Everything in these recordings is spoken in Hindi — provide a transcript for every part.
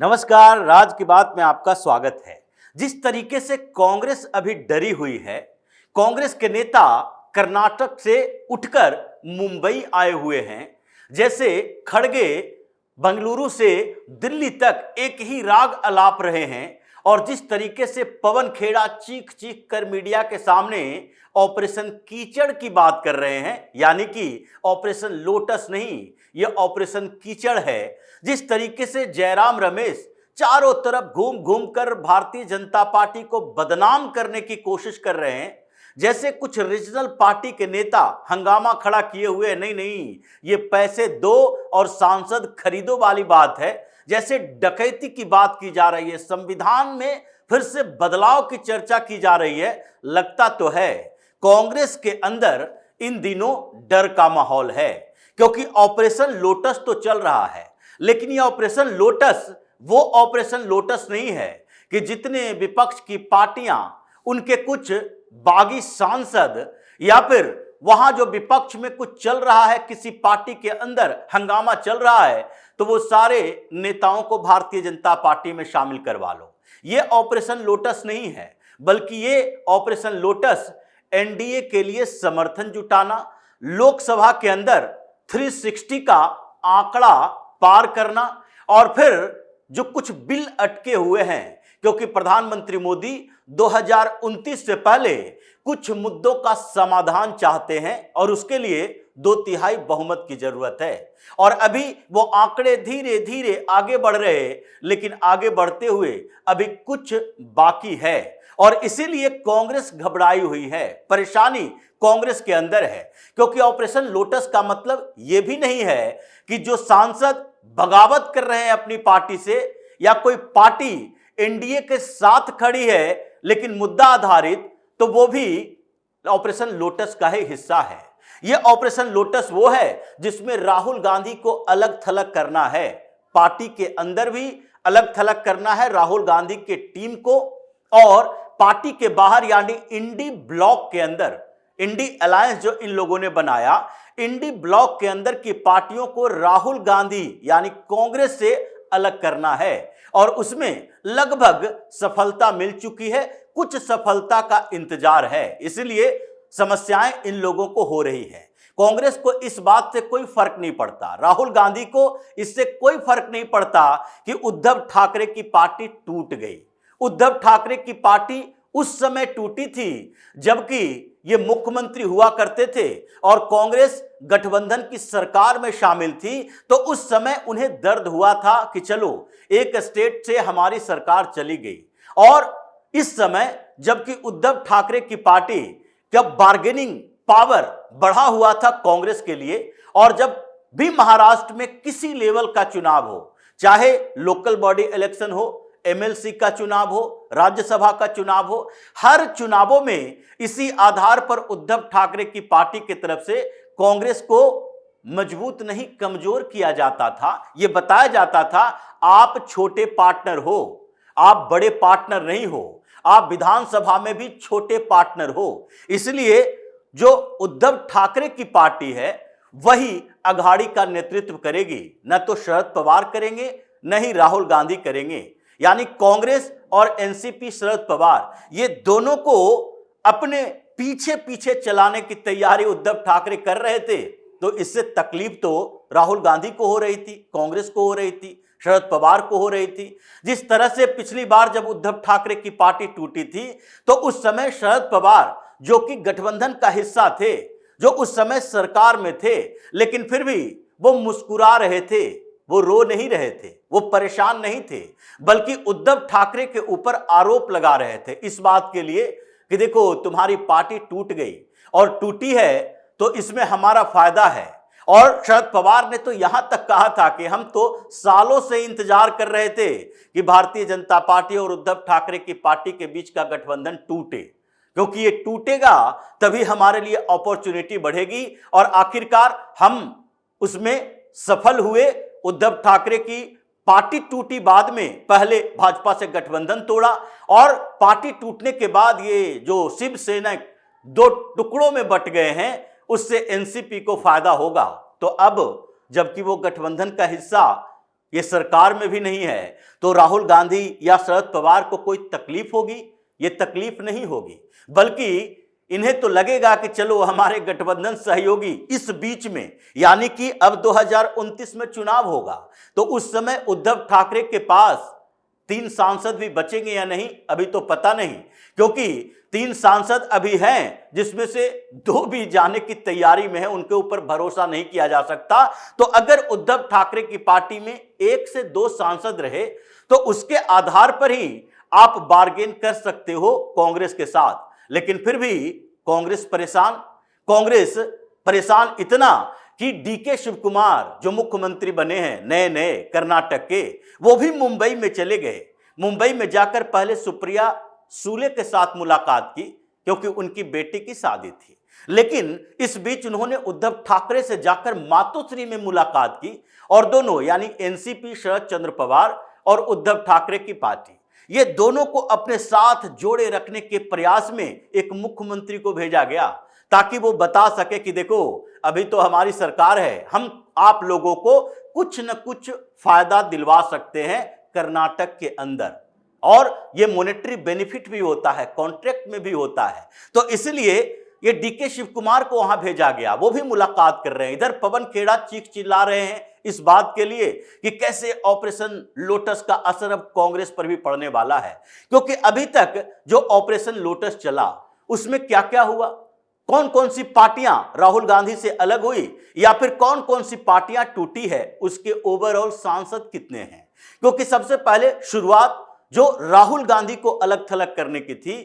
नमस्कार, राज की बात में आपका स्वागत है। जिस तरीके से कांग्रेस अभी डरी हुई है, कांग्रेस के नेता कर्नाटक से उठकर मुंबई आए हुए हैं। जैसे खड़गे बंगलुरु से दिल्ली तक एक ही राग अलाप रहे हैं और जिस तरीके से पवन खेड़ा चीख चीख कर मीडिया के सामने ऑपरेशन कीचड़ की बात कर रहे हैं, यानी कि ऑपरेशन लोटस नहीं, यह ऑपरेशन कीचड़ है। जिस तरीके से जयराम रमेश चारों तरफ घूम घूम कर भारतीय जनता पार्टी को बदनाम करने की कोशिश कर रहे हैं, जैसे कुछ रीजनल पार्टी के नेता हंगामा खड़ा किए हुए, नहीं नहीं ये पैसे दो और सांसद खरीदो वाली बात है, जैसे डकैती की बात की जा रही है, संविधान में फिर से बदलाव की चर्चा की जा रही है। लगता तो है कांग्रेस के अंदर इन दिनों डर का माहौल है, क्योंकि ऑपरेशन लोटस तो चल रहा है, लेकिन यह ऑपरेशन लोटस वो ऑपरेशन लोटस नहीं है कि जितने विपक्ष की पार्टियां, उनके कुछ बागी सांसद या फिर वहां जो विपक्ष में कुछ चल रहा है, किसी पार्टी के अंदर हंगामा चल रहा है, तो वो सारे नेताओं को भारतीय जनता पार्टी में शामिल करवा लो। ये ऑपरेशन लोटस नहीं है, बल्कि ये ऑपरेशन लोटस एनडीए के लिए समर्थन जुटाना, लोकसभा के अंदर 360 का आंकड़ा पार करना और फिर जो कुछ बिल अटके हुए हैं, क्योंकि प्रधानमंत्री मोदी 2029 से पहले कुछ मुद्दों का समाधान चाहते हैं और उसके लिए 2/3 बहुमत की जरूरत है। और अभी वो आंकड़े धीरे धीरे आगे बढ़ रहे हैं, लेकिन आगे बढ़ते हुए अभी कुछ बाकी है और इसीलिए कांग्रेस घबराई हुई है। परेशानी कांग्रेस के अंदर है, क्योंकि ऑपरेशन लोटस का मतलब यह भी नहीं है कि जो सांसद बगावत कर रहे हैं अपनी पार्टी से, या कोई पार्टी एनडीए के साथ खड़ी है लेकिन मुद्दा आधारित, तो वो भी ऑपरेशन लोटस का ही हिस्सा है। यह ऑपरेशन लोटस वो है जिसमें राहुल गांधी को अलग थलग करना है, पार्टी के अंदर भी अलग थलग करना है राहुल गांधी के टीम को, और पार्टी के बाहर यानी इंडी ब्लॉक के अंदर, इंडी अलायंस जो इन लोगों ने बनाया, इंडी ब्लॉक के अंदर की पार्टियों को राहुल गांधी यानी कांग्रेस से अलग करना है और उसमें लगभग सफलता मिल चुकी है, कुछ सफलता का इंतजार है। इसलिए समस्याएं इन लोगों को हो रही है। कांग्रेस को इस बात से कोई फर्क नहीं पड़ता, राहुल गांधी को इससे कोई फर्क नहीं पड़ता कि उद्धव ठाकरे की पार्टी टूट गई। उद्धव ठाकरे की पार्टी उस समय टूटी थी जबकि ये मुख्यमंत्री हुआ करते थे और कांग्रेस गठबंधन की सरकार में शामिल थी, तो उस समय उन्हें दर्द हुआ था कि चलो एक स्टेट से हमारी सरकार चली गई। और इस समय जबकि उद्धव ठाकरे की पार्टी का बार्गेनिंग पावर बढ़ा हुआ था कांग्रेस के लिए, और जब भी महाराष्ट्र में किसी लेवल का चुनाव हो, चाहे लोकल बॉडी इलेक्शन हो, एमएलसी का चुनाव हो, राज्यसभा का चुनाव हो, हर चुनावों में इसी आधार पर उद्धव ठाकरे की पार्टी की तरफ से कांग्रेस को मजबूत नहीं कमजोर किया जाता था। यह बताया जाता था आप छोटे पार्टनर हो, आप बड़े पार्टनर नहीं हो, आप विधानसभा में भी छोटे पार्टनर हो। इसलिए जो उद्धव ठाकरे की पार्टी है वही अघाड़ी का नेतृत्व करेगी, न तो शरद पवार करेंगे न ही राहुल गांधी करेंगे। यानी कांग्रेस और एनसीपी शरद पवार ये दोनों को अपने पीछे पीछे चलाने की तैयारी उद्धव ठाकरे कर रहे थे, तो इससे तकलीफ तो राहुल गांधी को हो रही थी, कांग्रेस को हो रही थी, शरद पवार को हो रही थी। जिस तरह से पिछली बार जब उद्धव ठाकरे की पार्टी टूटी थी, तो उस समय शरद पवार जो कि गठबंधन का हिस्सा थे, जो उस समय सरकार में थे, लेकिन फिर भी वो मुस्कुरा रहे थे, वो रो नहीं रहे थे, वो परेशान नहीं थे, बल्कि उद्धव ठाकरे के ऊपर आरोप लगा रहे थे इस बात के लिए कि देखो तुम्हारी पार्टी टूट गई और टूटी है तो इसमें हमारा फायदा है। और शरद पवार ने तो यहां तक कहा था कि हम तो सालों से इंतजार कर रहे थे कि भारतीय जनता पार्टी और उद्धव ठाकरे की पार्टी के बीच का गठबंधन टूटे, क्योंकि ये टूटेगा तभी हमारे लिए अपॉर्चुनिटी बढ़ेगी और आखिरकार हम उसमें सफल हुए। उद्धव ठाकरे की पार्टी टूटी, बाद में पहले भाजपा से गठबंधन तोड़ा और पार्टी टूटने के बाद ये जो शिवसेना 2 टुकड़ों में बट गए हैं, उससे एनसीपी को फायदा होगा। तो अब जबकि वो गठबंधन का हिस्सा ये सरकार में भी नहीं है, तो राहुल गांधी या शरद पवार को कोई तकलीफ होगी? ये तकलीफ नहीं होगी, बल्कि इन्हें तो लगेगा कि चलो हमारे गठबंधन सहयोगी इस बीच में, यानी कि अब 2029 में चुनाव होगा, तो उस समय उद्धव ठाकरे के पास 3 सांसद भी बचेंगे या नहीं अभी तो पता नहीं, क्योंकि 3 सांसद अभी हैं जिसमें से 2 भी जाने की तैयारी में है, उनके ऊपर भरोसा नहीं किया जा सकता। तो अगर उद्धव ठाकरे की पार्टी में 1 से 2 सांसद रहे तो उसके आधार पर ही आप बार्गेन कर सकते हो कांग्रेस के साथ। लेकिन फिर भी कांग्रेस परेशान इतना कि डीके शिव कुमार जो मुख्यमंत्री बने हैं नए नए कर्नाटक के, वो भी मुंबई में चले गए। मुंबई में जाकर पहले सुप्रिया सूले के साथ मुलाकात की क्योंकि उनकी बेटी की शादी थी, लेकिन इस बीच उन्होंने उद्धव ठाकरे से जाकर मातोश्री में मुलाकात की और दोनों यानी एनसीपी शरद चंद्र पवार और उद्धव ठाकरे की पार्टी, ये दोनों को अपने साथ जोड़े रखने के प्रयास में एक मुख्यमंत्री को भेजा गया ताकि वो बता सके कि देखो अभी तो हमारी सरकार है, हम आप लोगों को कुछ न कुछ फायदा दिलवा सकते हैं कर्नाटक के अंदर, और ये मॉनेटरी बेनिफिट भी होता है, कॉन्ट्रैक्ट में भी होता है। तो इसलिए ये डीके शिव कुमार को वहां भेजा गया, वो भी मुलाकात कर रहे हैं। इधर पवन खेड़ा चीख चिल्ला रहे हैं इस बात के लिए कि कैसे ऑपरेशन लोटस का असर अब कांग्रेस पर भी पड़ने वाला है, क्योंकि अभी तक जो ऑपरेशन लोटस चला उसमें क्या क्या हुआ, कौन कौन सी पार्टियां राहुल गांधी से अलग हुई या फिर कौन कौन सी पार्टियां टूटी है, उसके ओवरऑल सांसद कितने हैं। क्योंकि सबसे पहले शुरुआत जो राहुल गांधी को अलग थलग करने की थी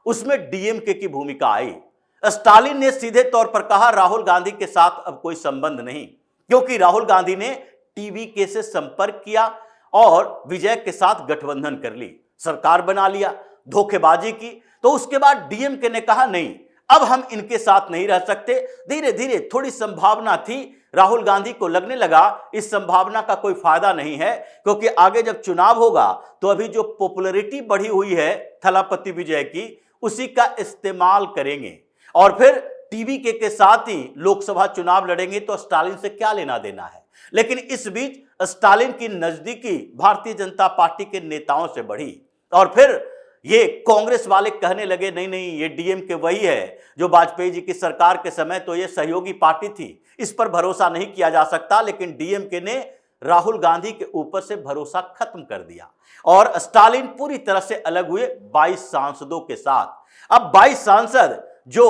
उसमें डीएमके की भूमिका आई। स्टालिन ने सीधे तौर पर कहा राहुल गांधी के साथ अब कोई संबंध नहीं, क्योंकि राहुल गांधी ने टीवीके से संपर्क किया और विजय के साथ गठबंधन कर ली, सरकार बना लिया, धोखेबाजी की। तो उसके बाद डीएमके ने कहा नहीं, अब हम इनके साथ नहीं रह सकते। धीरे धीरे थोड़ी संभावना थी, राहुल गांधी को लगने लगा इस संभावना का कोई फायदा नहीं है, क्योंकि आगे जब चुनाव होगा तो अभी जो पॉपुलैरिटी बढ़ी हुई है थलापति विजय की, उसी का इस्तेमाल करेंगे और फिर टीवीके के साथ ही लोकसभा चुनाव लड़ेंगे, तो स्टालिन से क्या लेना देना है। लेकिन इस बीच स्टालिन की नजदीकी भारतीय जनता पार्टी के नेताओं से बढ़ी और फिर ये कांग्रेस वाले कहने लगे नहीं नहीं, ये डीएमके वही है जो वाजपेयी जी की सरकार के समय तो ये सहयोगी पार्टी थी, इस पर भरोसा नहीं किया जा सकता। लेकिन डीएमके ने राहुल गांधी के ऊपर से भरोसा खत्म कर दिया और स्टालिन पूरी तरह से अलग हुए 22 सांसदों के साथ। अब 22 सांसद जो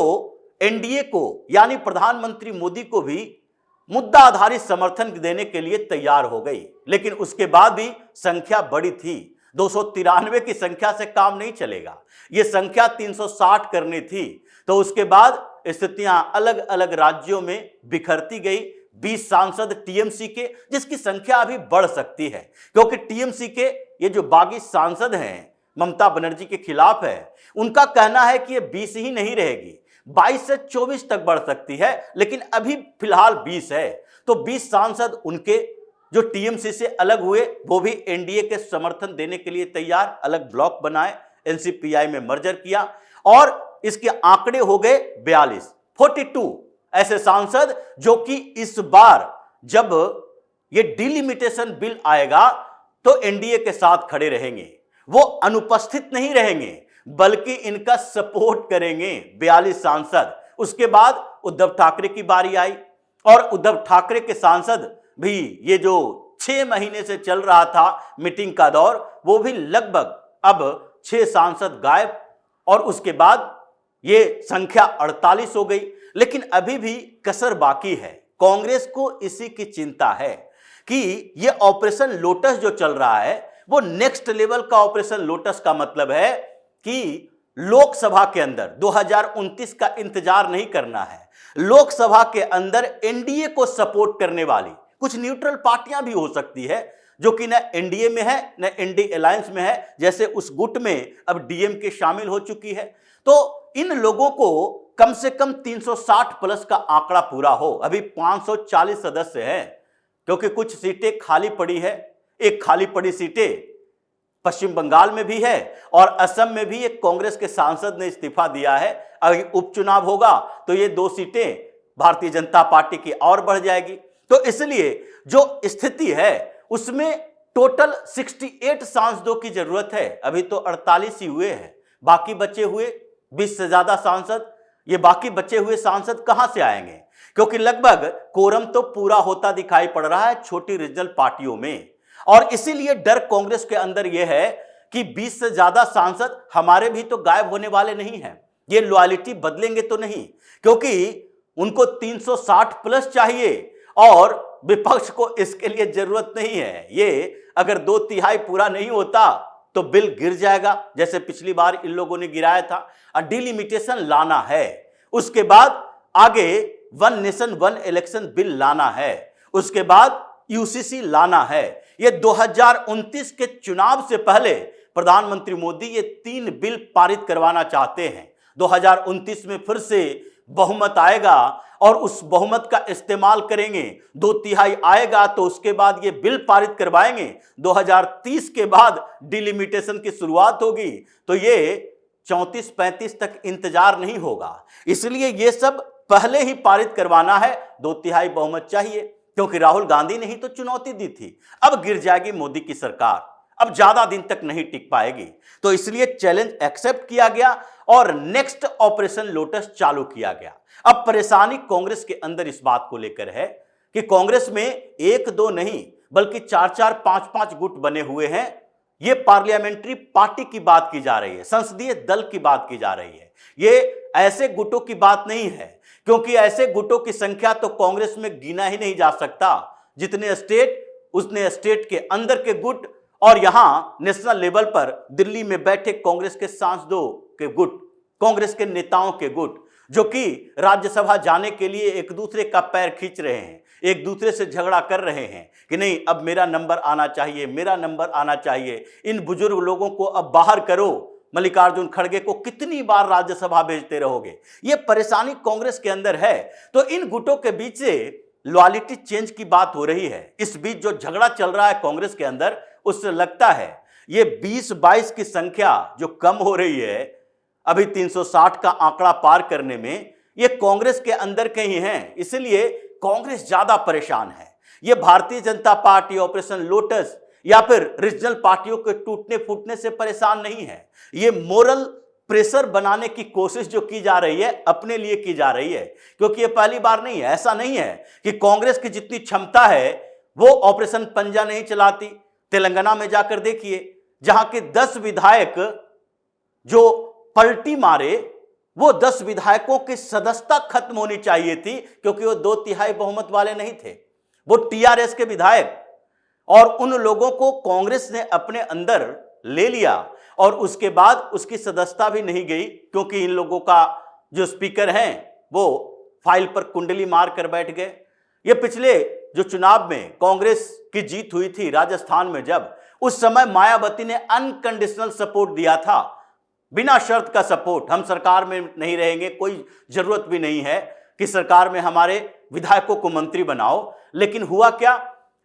एनडीए को यानी प्रधानमंत्री मोदी को भी मुद्दा आधारित समर्थन देने के लिए तैयार हो गई, लेकिन उसके बाद भी संख्या बड़ी थी। 293 की संख्या से काम नहीं चलेगा, ये संख्या 360 करनी थी। तो उसके बाद स्थितियां अलग अलग राज्यों में बिखरती गई। 20 सांसद टीएमसी के, जिसकी संख्या अभी बढ़ सकती है, क्योंकि टीएमसी के ये जो बागी सांसद हैं ममता बनर्जी के खिलाफ है, उनका कहना है कि ये 20 ही नहीं रहेगी, 22 से 24 तक बढ़ सकती है, लेकिन अभी फिलहाल 20 है। तो 20 सांसद उनके जो टीएमसी से अलग हुए वो भी एनडीए के समर्थन देने के लिए तैयार, अलग ब्लॉक बनाए, एनसीपीआई में मर्जर किया और इसके आंकड़े हो गए 42 ऐसे सांसद जो कि इस बार जब ये डिलिमिटेशन बिल आएगा तो एनडीए के साथ खड़े रहेंगे, वो अनुपस्थित नहीं रहेंगे बल्कि इनका सपोर्ट करेंगे 42 सांसद। उसके बाद उद्धव ठाकरे की बारी आई और उद्धव ठाकरे के सांसद भी, ये जो 6 महीने से चल रहा था मीटिंग का दौर, वो भी लगभग अब 6 सांसद गायब और उसके बाद ये संख्या 48 हो गई। लेकिन अभी भी कसर बाकी है। कांग्रेस को इसी की चिंता है कि ये ऑपरेशन लोटस जो चल रहा है वो नेक्स्ट लेवल का ऑपरेशन लोटस का मतलब है कि लोकसभा के अंदर 2029 का इंतजार नहीं करना है। लोकसभा के अंदर एनडीए को सपोर्ट करने वाली कुछ न्यूट्रल पार्टियां भी हो सकती है जो कि न एनडीए में है न एनडीए अलायंस में है, जैसे उस गुट में अब डीएमके शामिल हो चुकी है। तो इन लोगों को कम से कम 360 प्लस का आंकड़ा पूरा हो। अभी 540 सदस्य हैं, क्योंकि कुछ सीटें खाली पड़ी है। एक खाली पड़ी सीटें पश्चिम बंगाल में भी है और असम में भी एक कांग्रेस के सांसद ने इस्तीफा दिया है। अगर उपचुनाव होगा तो ये 2 सीटें भारतीय जनता पार्टी की और बढ़ जाएगी। तो इसलिए जो स्थिति है उसमें टोटल 68 सांसदों की जरूरत है, अभी तो 48 ही हुए हैं। बाकी बचे हुए 20 से ज्यादा सांसद, ये बाकी बचे हुए सांसद कहां से आएंगे? क्योंकि लगभग कोरम तो पूरा होता दिखाई पड़ रहा है छोटी रीजनल पार्टियों में, और इसीलिए डर कांग्रेस के अंदर यह है कि 20 से ज्यादा सांसद हमारे भी तो गायब होने वाले नहीं हैं। ये लॉयल्टी बदलेंगे तो नहीं, क्योंकि उनको 360 प्लस चाहिए और विपक्ष को इसके लिए जरूरत नहीं है। ये अगर 2/3 पूरा नहीं होता तो बिल गिर जाएगा, जैसे पिछली बार इन लोगों ने गिराया था। डिलिमिटेशन लाना है, उसके बाद आगे one nation one election bill लाना है, उसके बाद यूसीसी लाना है। ये 2029 के चुनाव से पहले प्रधानमंत्री मोदी ये 3 बिल पारित करवाना चाहते हैं। 2029 में फिर से बहुमत आएगा और उस बहुमत का इस्तेमाल करेंगे। 2/3 आएगा तो उसके बाद ये बिल पारित करवाएंगे। 2030 के बाद डिलिमिटेशन की शुरुआत होगी, तो ये 34-35 तक इंतजार नहीं होगा। इसलिए ये सब पहले ही पारित करवाना है। 2/3 बहुमत चाहिए, क्योंकि राहुल गांधी ने ही तो चुनौती दी थी। अब गिर जाएगी मोदी की सरकार, अब ज्यादा दिन तक नहीं टिक पाएगी। तो इसलिए चैलेंज एक्सेप्ट किया गया और नेक्स्ट ऑपरेशन लोटस चालू किया गया। अब परेशानी कांग्रेस के अंदर इस बात को लेकर है कि कांग्रेस में 1-2 नहीं बल्कि 4-4, 5-5 गुट बने हुए हैं। ये पार्लियामेंट्री पार्टी की बात की जा रही है, संसदीय दल की बात की जा रही है। ये ऐसे गुटों की बात नहीं है, क्योंकि ऐसे गुटों की संख्या तो कांग्रेस में गिना ही नहीं जा सकता। जितने स्टेट उतने स्टेट के अंदर के गुट, और यहां नेशनल लेवल पर दिल्ली में बैठे कांग्रेस के सांसदों के गुट, कांग्रेस के नेताओं के गुट, जो कि राज्यसभा जाने के लिए एक दूसरे का पैर खींच रहे हैं, एक दूसरे से झगड़ा कर रहे हैं कि नहीं अब मेरा नंबर आना चाहिए, मेरा नंबर आना चाहिए, इन बुजुर्ग लोगों को अब बाहर करो। मल्लिकार्जुन खड़गे को कितनी बार राज्यसभा भेजते रहोगे? ये परेशानी कांग्रेस के अंदर है। तो इन गुटों के बीच से लॉयल्टी चेंज की बात हो रही है। इस बीच जो झगड़ा चल रहा है कांग्रेस के अंदर, उससे लगता है ये 20-22 की संख्या जो कम हो रही है अभी 360 का आंकड़ा पार करने में, ये कांग्रेस के अंदर कहीं है। इसलिए कांग्रेस ज्यादा परेशान है। ये Bharatiya Janata party, operation lotus या फिर रीजनल पार्टियों के टूटने फूटने से परेशान नहीं है। ये मोरल प्रेशर बनाने की कोशिश जो की जा रही है अपने लिए की जा रही है, क्योंकि ये पहली बार नहीं है। ऐसा नहीं है कि कांग्रेस की जितनी क्षमता है वो ऑपरेशन पंजा नहीं चलाती। तेलंगाना में जाकर देखिए, जहां के 10 विधायक जो पलटी मारे, वो 10 विधायकों की सदस्यता खत्म होनी चाहिए थी, क्योंकि वो 2/3 बहुमत वाले नहीं थे, वो टीआरएस के विधायक। और उन लोगों को कांग्रेस ने अपने अंदर ले लिया और उसके बाद उसकी सदस्यता भी नहीं गई, क्योंकि इन लोगों का जो स्पीकर हैं वो फाइल पर कुंडली मार कर बैठ गए। ये पिछले जो चुनाव में कांग्रेस की जीत हुई थी राजस्थान में, जब उस समय मायावती ने अनकंडीशनल सपोर्ट दिया था, बिना शर्त का सपोर्ट, हम सरकार में नहीं रहेंगे, कोई जरूरत भी नहीं है कि सरकार में हमारे विधायकों को मंत्री बनाओ। लेकिन हुआ क्या,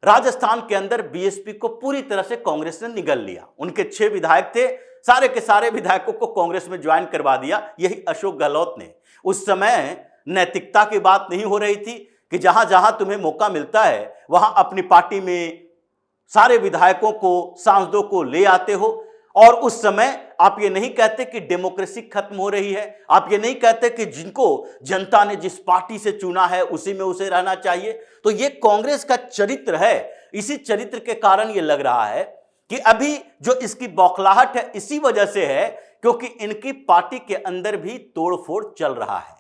राजस्थान के अंदर बीएसपी को पूरी तरह से कांग्रेस ने निगल लिया। उनके 6 विधायक थे, सारे के सारे विधायकों को कांग्रेस में ज्वाइन करवा दिया, यही अशोक गहलोत ने। उस समय नैतिकता की बात नहीं हो रही थी कि जहां जहां तुम्हें मौका मिलता है वहां अपनी पार्टी में सारे विधायकों को, सांसदों को ले आते हो। और उस समय आप ये नहीं कहते कि डेमोक्रेसी खत्म हो रही है, आप ये नहीं कहते कि जिनको जनता ने जिस पार्टी से चुना है उसी में उसे रहना चाहिए। तो ये कांग्रेस का चरित्र है। इसी चरित्र के कारण ये लग रहा है कि अभी जो इसकी बौखलाहट है इसी वजह से है, क्योंकि इनकी पार्टी के अंदर भी तोड़फोड़ चल रहा है,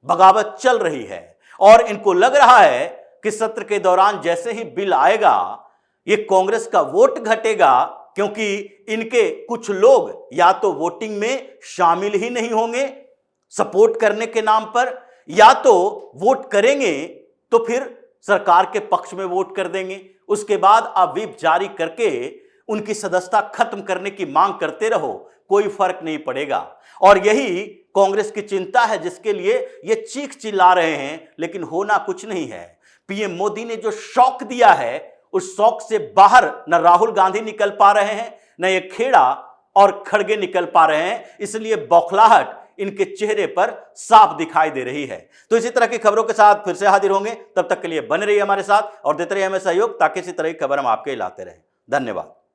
बगावत चल रही है। और इनको लग रहा है कि सत्र के दौरान जैसे ही बिल आएगा, ये कांग्रेस का वोट घटेगा, क्योंकि इनके कुछ लोग या तो वोटिंग में शामिल ही नहीं होंगे सपोर्ट करने के नाम पर, या तो वोट करेंगे तो फिर सरकार के पक्ष में वोट कर देंगे। उसके बाद आप व्हिप जारी करके उनकी सदस्यता खत्म करने की मांग करते रहो, कोई फर्क नहीं पड़ेगा। और यही कांग्रेस की चिंता है, जिसके लिए ये चीख चिल्ला रहे हैं, लेकिन होना कुछ नहीं है। पीएम मोदी ने जो शौक दिया है, उस शौक से बाहर न राहुल गांधी निकल पा रहे हैं, न ये खेड़ा और खड़गे निकल पा रहे हैं। इसलिए बौखलाहट इनके चेहरे पर साफ दिखाई दे रही है। तो इसी तरह की खबरों के साथ फिर से हाजिर होंगे, तब तक के लिए बने रहिए हमारे साथ और देते रहिए हमें सहयोग, ताकि इसी तरह की खबर हम आपके लाते रहें। धन्यवाद।